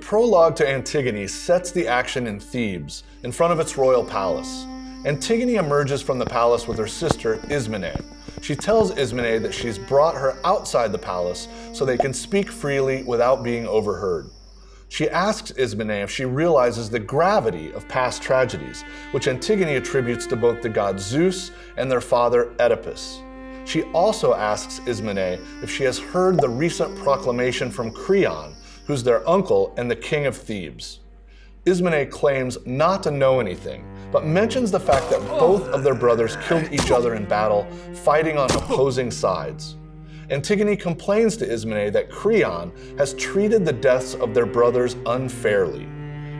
prologue to Antigone sets the action in Thebes, in front of its royal palace. Antigone emerges from the palace with her sister, Ismene. She tells Ismene that she's brought her outside the palace so they can speak freely without being overheard. She asks Ismene if she realizes the gravity of past tragedies, which Antigone attributes to both the god Zeus and their father Oedipus. She also asks Ismene if she has heard the recent proclamation from Creon, who's their uncle and the king of Thebes. Ismene claims not to know anything, but mentions the fact that both of their brothers killed each other in battle, fighting on opposing sides. Antigone complains to Ismene that Creon has treated the deaths of their brothers unfairly.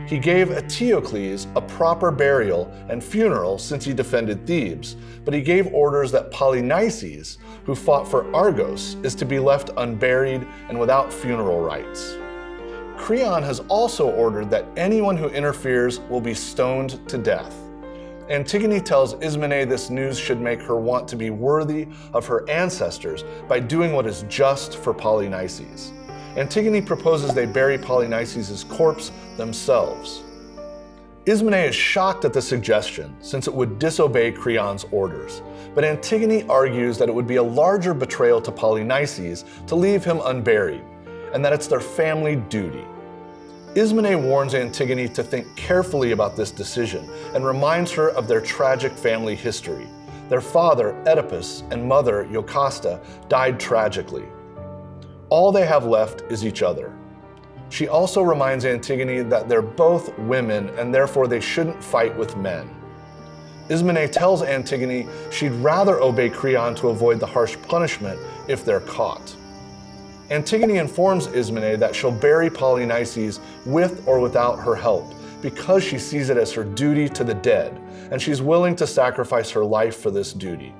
He gave Eteocles a proper burial and funeral since he defended Thebes, but he gave orders that Polynices, who fought for Argos, is to be left unburied and without funeral rites. Creon has also ordered that anyone who interferes will be stoned to death. Antigone tells Ismene this news should make her want to be worthy of her ancestors by doing what is just for Polynices. Antigone proposes they bury Polynices' corpse themselves. Ismene is shocked at the suggestion, since it would disobey Creon's orders, but Antigone argues that it would be a larger betrayal to Polynices to leave him unburied, and that it's their family duty. Ismene warns Antigone to think carefully about this decision and reminds her of their tragic family history. Their father, Oedipus, and mother, Jocasta, died tragically. All they have left is each other. She also reminds Antigone that they're both women and therefore they shouldn't fight with men. Ismene tells Antigone she'd rather obey Creon to avoid the harsh punishment if they're caught. Antigone informs Ismene that she'll bury Polynices with or without her help because she sees it as her duty to the dead, and she's willing to sacrifice her life for this duty.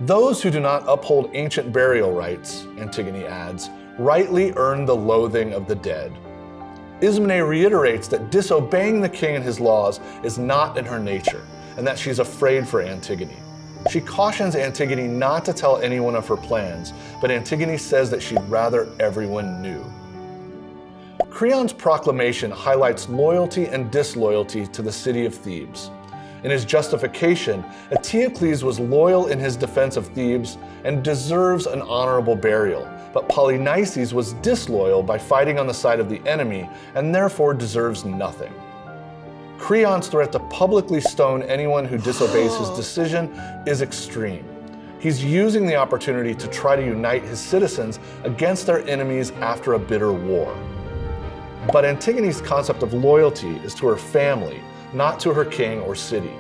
Those who do not uphold ancient burial rites, Antigone adds, rightly earn the loathing of the dead. Ismene reiterates that disobeying the king and his laws is not in her nature, and that she's afraid for Antigone. She cautions Antigone not to tell anyone of her plans, but Antigone says that she'd rather everyone knew. Creon's proclamation highlights loyalty and disloyalty to the city of Thebes. In his justification, Eteocles was loyal in his defense of Thebes and deserves an honorable burial, but Polynices was disloyal by fighting on the side of the enemy and therefore deserves nothing. Creon's threat to publicly stone anyone who disobeys his decision is extreme. He's using the opportunity to try to unite his citizens against their enemies after a bitter war. But Antigone's concept of loyalty is to her family, not to her king or city.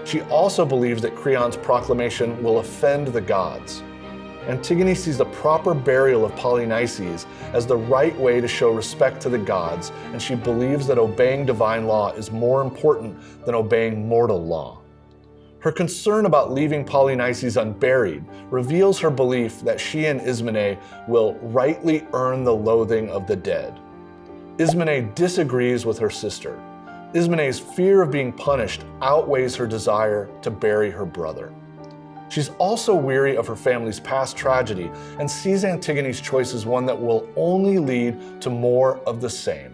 She also believes that Creon's proclamation will offend the gods. Antigone sees the proper burial of Polynices as the right way to show respect to the gods, and she believes that obeying divine law is more important than obeying mortal law. Her concern about leaving Polynices unburied reveals her belief that she and Ismene will rightly earn the loathing of the dead. Ismene disagrees with her sister. Ismene's fear of being punished outweighs her desire to bury her brother. She's also weary of her family's past tragedy and sees Antigone's choice as one that will only lead to more of the same.